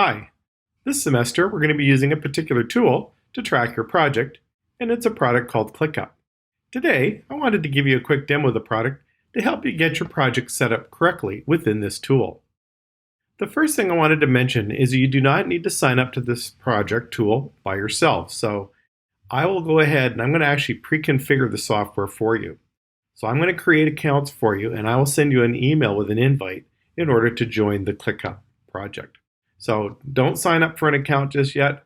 Hi, this semester we're going to be using a particular tool to track your project, and it's a product called ClickUp. Today, I wanted to give you a quick demo of the product to help you get your project set up correctly within this tool. The first thing I wanted to mention is you do not need to sign up to this project tool by yourself. So I will go ahead and I'm going to actually pre-configure the software for you. So I'm going to create accounts for you, and I will send you an email with an invite in order to join the ClickUp project. So don't sign up for an account just yet.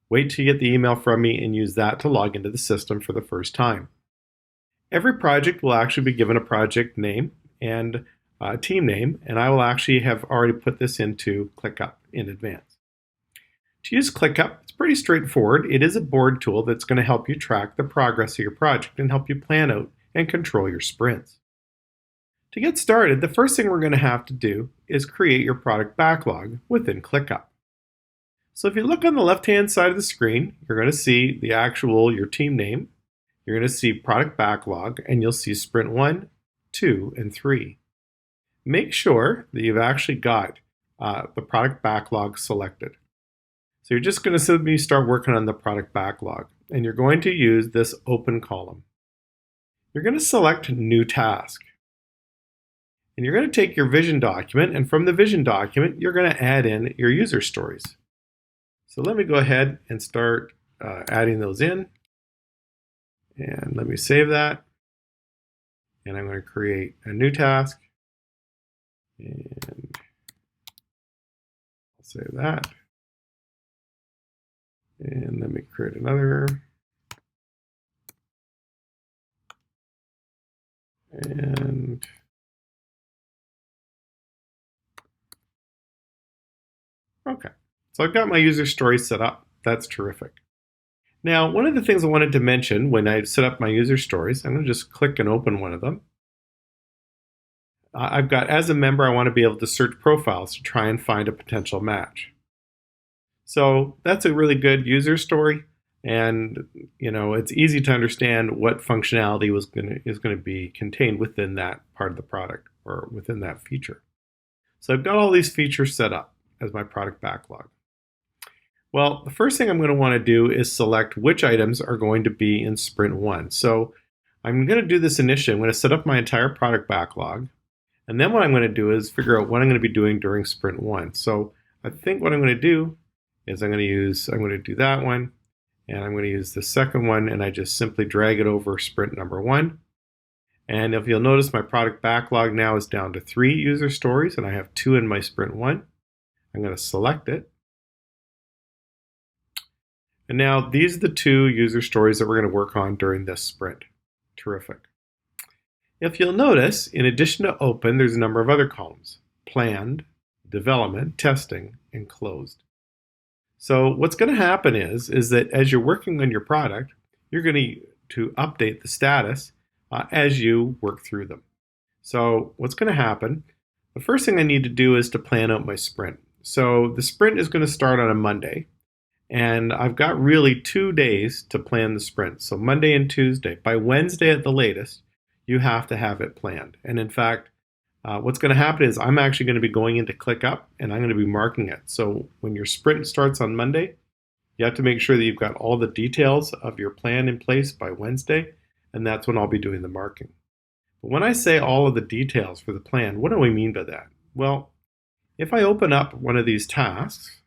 Wait till you get the email from me and use that to log into the system for the first time. Every project will actually be given a project name and a team name, and I will actually have already put this into ClickUp in advance. To use ClickUp, it's pretty straightforward. It is a board tool that's going to help you track the progress of your project and help you plan out and control your sprints. To get started, the first thing we're going to have to do is create your product backlog within ClickUp. So if you look on the left-hand side of the screen, you're going to see your team name. You're going to see product backlog, and you'll see sprint 1, 2, and 3. Make sure that you've actually got the product backlog selected. So you're just going to simply start working on the product backlog, and you're going to use this open column. You're going to select New Task. And you're going to take your vision document, and from the vision document, you're going to add in your user stories. So let me go ahead and start adding those in. And let me save that. And I'm going to create a new task. And I'll save that. And let me create another. And okay, so I've got my user stories set up. That's terrific. Now, one of the things I wanted to mention when I set up my user stories, I'm going to just click and open one of them. I've got, as a member, I want to be able to search profiles to try and find a potential match. So that's a really good user story, and it's easy to understand what functionality is going to be contained within that part of the product or within that feature. So I've got all these features set up as my product backlog. Well, the first thing I'm going to want to do is select which items are going to be in sprint 1. So I'm going to do this initially. I'm going to set up my entire product backlog. And then what I'm going to do is figure out what I'm going to be doing during sprint 1. So I think what I'm going to do is I'm going to do that one, and I'm going to use the second one, and I just simply drag it over sprint number 1. And if you'll notice, my product backlog now is down to 3 user stories, and I have 2 in my sprint 1. I'm going to select it. And now these are the 2 user stories that we're going to work on during this sprint. Terrific. If you'll notice, in addition to open, there's a number of other columns: planned, development, testing, and closed. So what's going to happen is that as you're working on your product, you're going to update the status as you work through them. So what's going to happen, the first thing I need to do is to plan out my sprint. So the sprint is going to start on a Monday, and I've got really 2 days to plan the sprint. So Monday and Tuesday. By Wednesday at the latest, you have to have it planned. And in fact, what's going to happen is I'm actually going to be going into ClickUp, and I'm going to be marking it. So when your sprint starts on Monday, you have to make sure that you've got all the details of your plan in place by Wednesday, and that's when I'll be doing the marking. But when I say all of the details for the plan, what do I mean by that? Well, if I open up one of these tasks,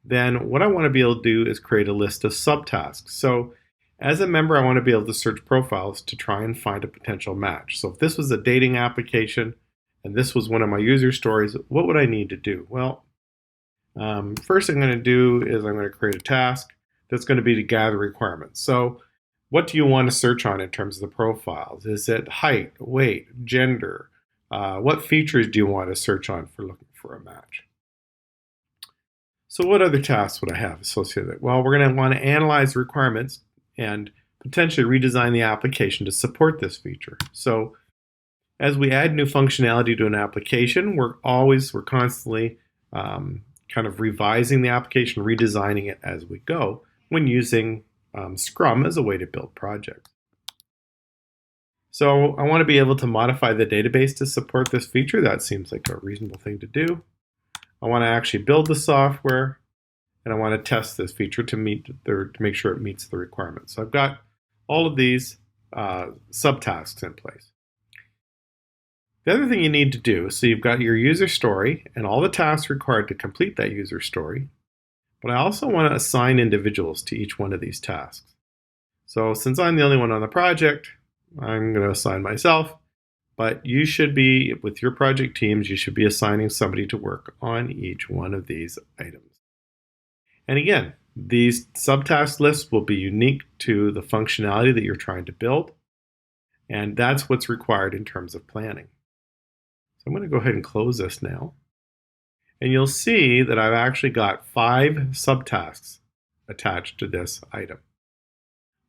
then what I want to be able to do is create a list of subtasks. So as a member, I want to be able to search profiles to try and find a potential match. So if this was a dating application and this was one of my user stories, what would I need to do? Well, first thing I'm going to do is I'm going to create a task that's going to be to gather requirements. So what do you want to search on in terms of the profiles? Is it height, weight, gender? What features do you want to search on for looking for a match? So what other tasks would I have associated with it? Well, we're going to want to analyze requirements and potentially redesign the application to support this feature. So as we add new functionality to an application, we're constantly kind of revising the application, redesigning it as we go when using Scrum as a way to build projects. So I want to be able to modify the database to support this feature. That seems like a reasonable thing to do. I want to actually build the software, and I want to test this feature to make sure it meets the requirements. So I've got all of these subtasks in place. The other thing you need to do, so you've got your user story and all the tasks required to complete that user story, but I also want to assign individuals to each one of these tasks. So since I'm the only one on the project, I'm going to assign myself, but you should be, with your project teams, you should be assigning somebody to work on each one of these items. And again, these subtask lists will be unique to the functionality that you're trying to build, and that's what's required in terms of planning. So I'm going to go ahead and close this now. And you'll see that I've actually got 5 subtasks attached to this item.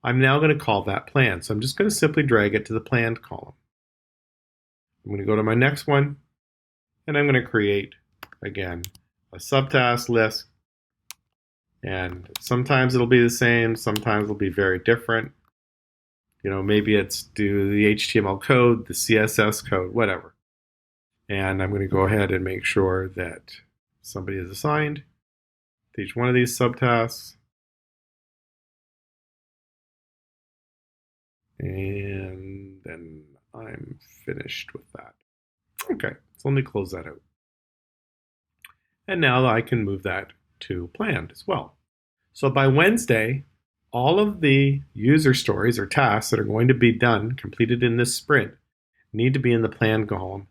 I'm now going to call that plan. So I'm just going to simply drag it to the planned column. I'm going to go to my next one, and I'm going to create, again, a subtask list. And sometimes it'll be the same, sometimes it'll be very different. Maybe it's do the HTML code, the CSS code, whatever. And I'm going to go ahead and make sure that somebody is assigned to each one of these subtasks. And then I'm finished with that. Okay, so let me close that out. And now I can move that to planned as well. So by Wednesday, all of the user stories or tasks that are going to be done, completed in this sprint, need to be in the planned column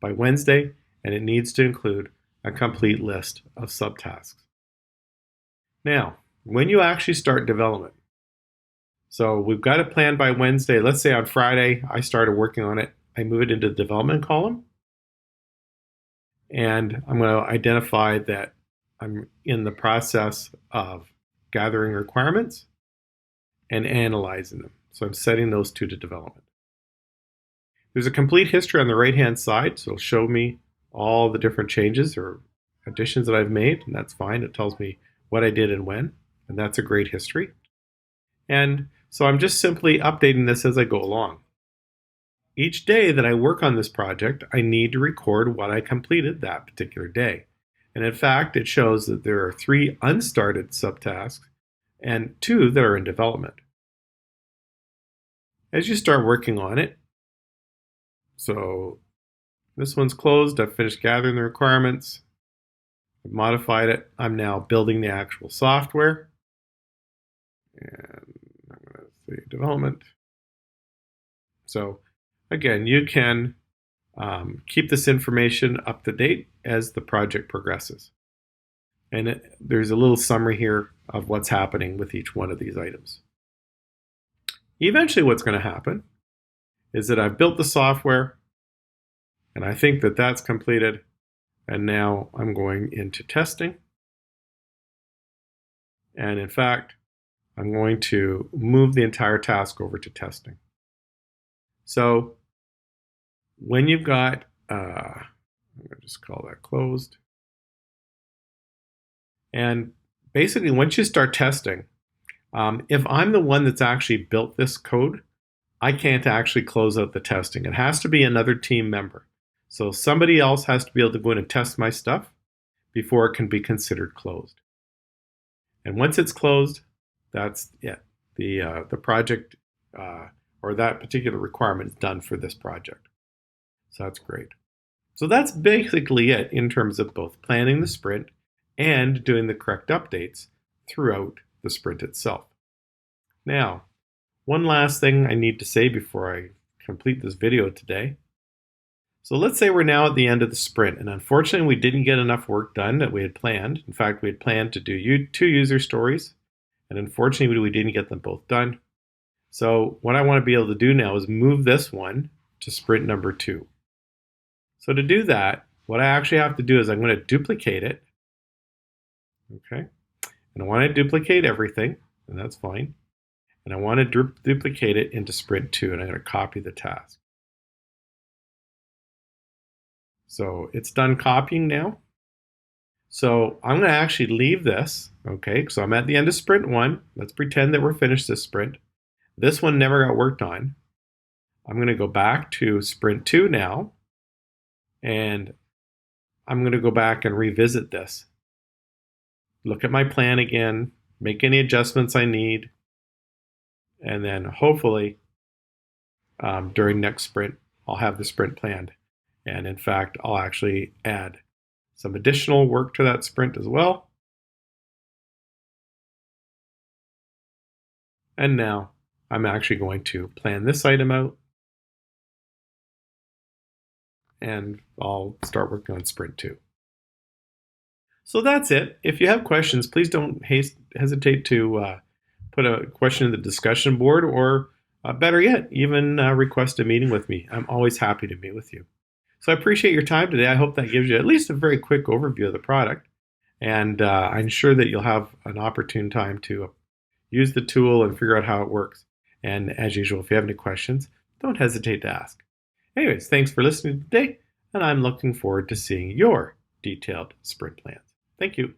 by Wednesday, and it needs to include a complete list of subtasks. Now, when you actually start development, so we've got it planned by Wednesday. Let's say on Friday, I started working on it. I move it into the development column, and I'm going to identify that I'm in the process of gathering requirements and analyzing them. So I'm setting those two to development. There's a complete history on the right-hand side, so it'll show me all the different changes or additions that I've made, and that's fine. It tells me what I did and when, and that's a great history. And so I'm just simply updating this as I go along. Each day that I work on this project, I need to record what I completed that particular day. And in fact, it shows that there are 3 unstarted subtasks and 2 that are in development. As you start working on it, so this one's closed, I've finished gathering the requirements, I've modified it, I'm now building the actual software. And I'm going to say development. So again, you can keep this information up to date as the project progresses. And there's a little summary here of what's happening with each one of these items. Eventually what's going to happen is that I've built the software, and I think that that's completed, and now I'm going into testing. And in fact, I'm going to move the entire task over to testing. So when you've got, I'm going to just call that closed. And basically, once you start testing, if I'm the one that's actually built this code, I can't actually close out the testing. It has to be another team member. So somebody else has to be able to go in and test my stuff before it can be considered closed. And once it's closed, that's it. The project or that particular requirement is done for this project. So that's great. So that's basically it in terms of both planning the sprint and doing the correct updates throughout the sprint itself. Now, one last thing I need to say before I complete this video today. So let's say we're now at the end of the sprint, and unfortunately we didn't get enough work done that we had planned. In fact, we had planned to do 2 user stories, and unfortunately we didn't get them both done. So what I want to be able to do now is move this one to sprint number 2. So to do that, what I actually have to do is I'm going to duplicate it. Okay, and I want to duplicate everything, and that's fine. And I want to duplicate it into sprint 2, and I'm going to copy the task. So it's done copying now. So I'm going to actually leave this, okay, so I'm at the end of sprint 1. Let's pretend that we're finished this sprint. This one never got worked on. I'm going to go back to sprint 2 now, and I'm going to go back and revisit this. Look at my plan again, make any adjustments I need, and then hopefully during next sprint, I'll have the sprint planned. And in fact, I'll actually add some additional work to that sprint as well. And now I'm actually going to plan this item out, and I'll start working on sprint 2. So that's it. If you have questions, please don't hesitate to put a question in the discussion board, or better yet, even request a meeting with me. I'm always happy to meet with you. So I appreciate your time today. I hope that gives you at least a very quick overview of the product. And I'm sure that you'll have an opportune time to use the tool and figure out how it works. And as usual, if you have any questions, don't hesitate to ask. Anyways, thanks for listening today, and I'm looking forward to seeing your detailed sprint plans. Thank you.